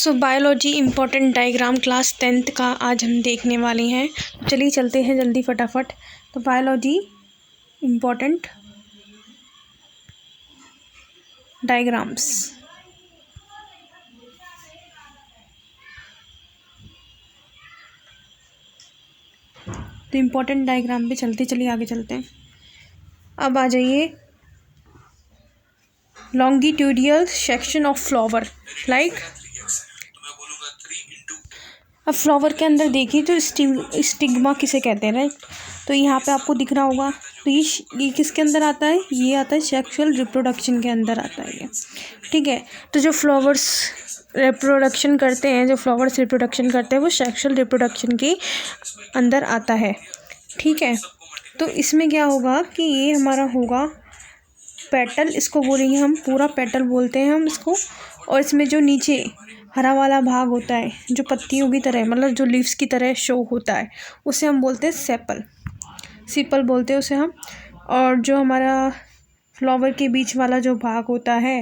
सो biology important diagram class 10th का आज हम देखने वाले हैं। चलिए चलते हैं जल्दी फटाफट। तो बायोलॉजी इम्पोर्टेंट डायग्राम्स। तो इम्पोर्टेंट डायग्राम पे चलिए आगे चलते हैं। अब आ जाइए लॉन्गिट्यूडियल सेक्शन ऑफ फ्लावर। लाइक अब फ्लावर के अंदर देखिए तो स्टिग्मा किसे कहते हैं, राइट। तो यहाँ पे आपको दिख रहा होगा। तो ये किसके अंदर आता है? ये आता है सेक्सुअल रिप्रोडक्शन के अंदर आता है ये, ठीक है। तो जो फ्लावर्स रिप्रोडक्शन करते हैं वो सेक्सुअल रिप्रोडक्शन के अंदर आता है, ठीक है। तो इसमें क्या होगा कि ये हमारा होगा पेटल, इसको बोलेंगे हम, पूरा पेटल बोलते हैं हम इसको। और इसमें जो नीचे हरा वाला भाग होता है जो पत्तियों की तरह, मतलब जो लीव्स की तरह शो होता है, उसे हम बोलते हैं सीपल बोलते हैं उसे हम। और जो हमारा फ्लावर के बीच वाला जो भाग होता है,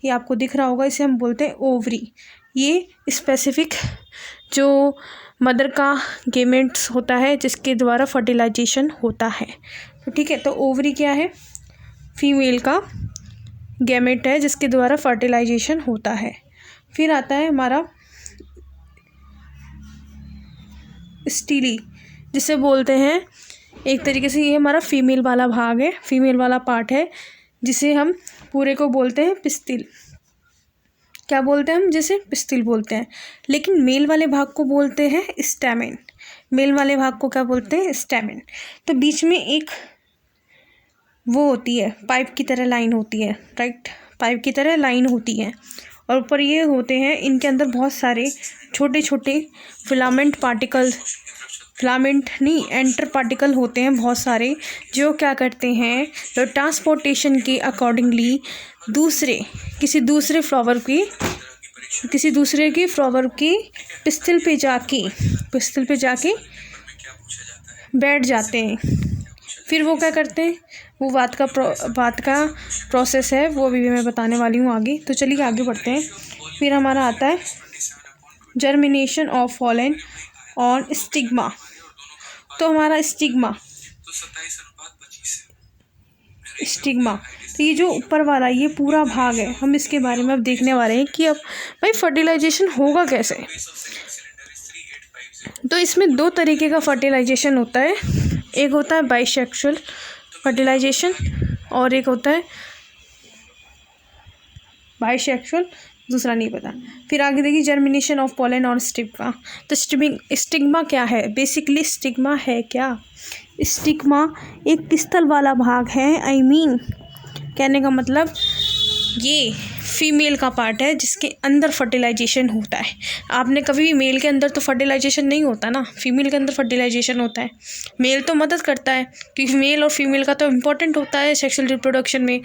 ये आपको दिख रहा होगा, इसे हम बोलते हैं ओवरी। ये स्पेसिफिक जो मदर का गेमेट्स होता है जिसके द्वारा फर्टिलाइजेशन होता है, तो ठीक है। तो ओवरी क्या है? फीमेल का गैमेट है जिसके द्वारा फर्टिलाइजेशन होता है। फिर आता है हमारा स्टीली, जिसे बोलते हैं एक तरीके से, ये हमारा फीमेल वाला भाग है, फीमेल वाला पार्ट है, जिसे हम पूरे को बोलते हैं पिस्तिल। क्या बोलते हैं हम? जिसे पिस्तिल बोलते हैं। लेकिन मेल वाले भाग को बोलते हैं स्टैमेन। मेल वाले भाग को क्या बोलते हैं? स्टैमेन। तो बीच में एक वो होती है, पाइप की तरह लाइन होती है, राइट। पाइप की तरह लाइन होती है और ऊपर ये होते हैं, इनके अंदर बहुत सारे छोटे छोटे फिलामेंट एंटर पार्टिकल होते हैं बहुत सारे, जो क्या करते हैं, तो ट्रांसपोर्टेशन के अकॉर्डिंगली किसी दूसरे फ्लावर की पिस्तिल पे जाके बैठ जाते हैं। फिर वो क्या करते हैं, वो बात का प्रोसेस है, वो अभी मैं बताने वाली हूँ आगे। तो चलिए आगे बढ़ते हैं। फिर हमारा आता है germination of pollen on stigma. तो हमारा स्टिग्मा, तो ये जो ऊपर वाला ये पूरा भाग है, हम इसके बारे में अब देखने वाले हैं कि अब भाई फर्टिलाइजेशन होगा कैसे। तो इसमें दो तरीके का फर्टिलाइजेशन होता है। एक होता है बाइसेक्सुअल फर्टिलाइजेशन और एक होता है बाइसेक्सुअल, दूसरा नहीं पता। फिर आगे देखिए जर्मिनेशन ऑफ पॉलन और स्टिग्मा। तो स्टिग्मा क्या है? बेसिकली स्टिग्मा है क्या? स्टिग्मा एक पिस्टल वाला भाग है। कहने का मतलब ये फीमेल का पार्ट है जिसके अंदर फर्टिलाइजेशन होता है। आपने कभी भी मेल के अंदर तो फर्टिलाइजेशन नहीं होता ना, फीमेल के अंदर फर्टिलाइजेशन होता है। मेल तो मदद करता है क्योंकि मेल और फीमेल का तो इम्पोर्टेंट होता है सेक्सुअल रिप्रोडक्शन में,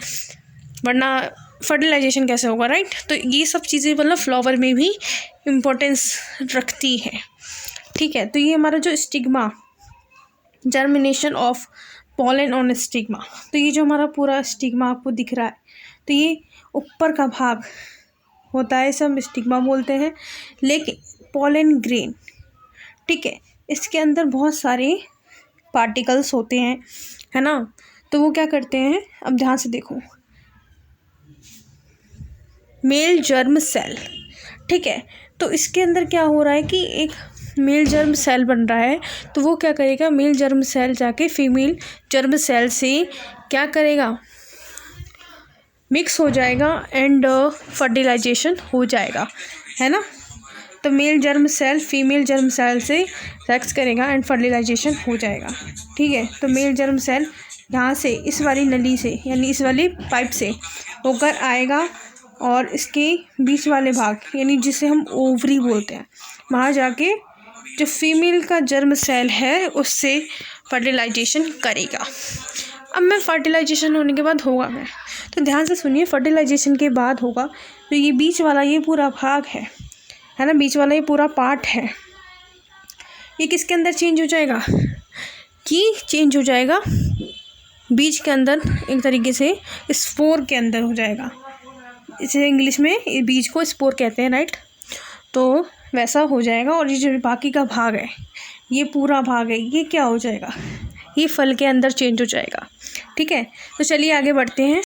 वरना फर्टिलाइजेशन कैसे होगा, राइट। तो ये सब चीज़ें मतलब फ्लावर में भी इम्पोर्टेंस रखती है, ठीक है। तो ये हमारा जो stigma, germination of pollen on stigma, तो ये जो हमारा पूरा स्टिग्मा आपको दिख रहा है, तो ये ऊपर का भाग होता है, इसे हम स्टिग्मा बोलते हैं। लेकिन पॉलन ग्रेन, ठीक है, इसके अंदर बहुत सारे पार्टिकल्स होते हैं, है ना। तो वो क्या करते हैं, अब ध्यान से देखो, मेल जर्म सेल, ठीक है। तो इसके अंदर क्या हो रहा है कि एक मेल जर्म सेल बन रहा है, तो वो क्या करेगा, मेल जर्म सेल जाके फीमेल जर्म सेल से क्या करेगा, मिक्स हो जाएगा एंड फर्टिलाइजेशन हो जाएगा, है ना। तो male germ cell female germ cell से सेक्स करेगा एंड फर्टिलाइजेशन हो जाएगा, ठीक है। तो मेल जर्म सेल यहाँ से इस वाली नली से, यानी इस वाली पाइप से होकर आएगा और इसके बीच वाले भाग, यानी जिसे हम ओवरी बोलते हैं, वहाँ जाके जो फीमेल का जर्म सेल है उससे फर्टिलाइजेशन करेगा। अब मैं फर्टिलाइजेशन होने के बाद होगा क्या, तो ध्यान से सुनिए। फर्टिलाइजेशन के बाद होगा तो ये बीच वाला ये पूरा भाग है ना, बीच वाला ये पूरा पार्ट है, ये किसके अंदर चेंज हो जाएगा, बीज के अंदर, एक तरीके से स्पोर के अंदर हो जाएगा। इसे इंग्लिश में बीज को स्पोर कहते हैं, राइट। तो वैसा हो जाएगा। और ये जो बाकी का भाग है, ये पूरा भाग है, ये क्या हो जाएगा, ये फल के अंदर चेंज हो जाएगा। ठीक है, तो चलिए आगे बढ़ते हैं।